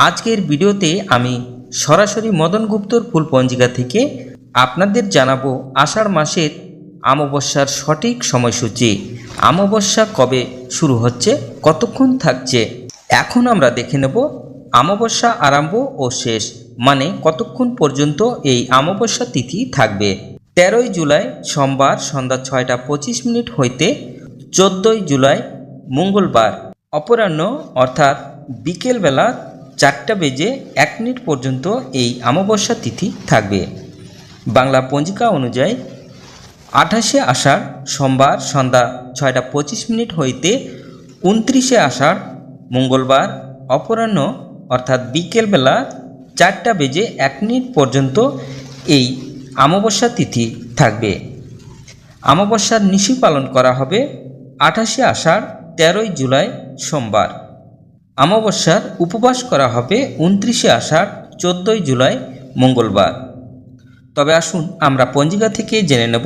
আজকের ভিডিওতে আমি সরাসরি মদন গুপ্তর ফুল পঞ্জিকা থেকে আপনাদের জানাবো আষাঢ় মাসের অমাবস্যার সঠিক সময়সূচি। অমাবস্যা কবে শুরু হচ্ছে, কতক্ষণ থাকছে। এখন আমরা দেখে নেব অমাবস্যা আরম্ভ ও শেষ মানে কতক্ষণ পর্যন্ত এই অমাবস্যা তিথি থাকবে। 13ই জুলাই সোমবার সন্ধ্যা 6টা 25 হইতে 14ই জুলাই মঙ্গলবার অপরাহ্ন অর্থাৎ বিকেলবেলা 4টা 1 পর্যন্ত এই অমাবস্যা তিথি থাকবে। বাংলা পঞ্জিকা অনুযায়ী 28শে আষাঢ় সোমবার সন্ধ্যা 6টা 25 হইতে 29শে আষাঢ় মঙ্গলবার অপরাহ্ন অর্থাৎ বিকেলবেলা 4টা 1 পর্যন্ত এই অমাবস্যা তিথি থাকবে। অমাবস্যার নিশি পালন করা হবে 28শে আষাঢ় 13ই জুলাই সোমবার। অমাবস্যার উপবাস করা হবে 29শে আষাঢ় 14ই জুলাই মঙ্গলবার। তবে আসুন আমরা পঞ্জিকা থেকে জেনে নেব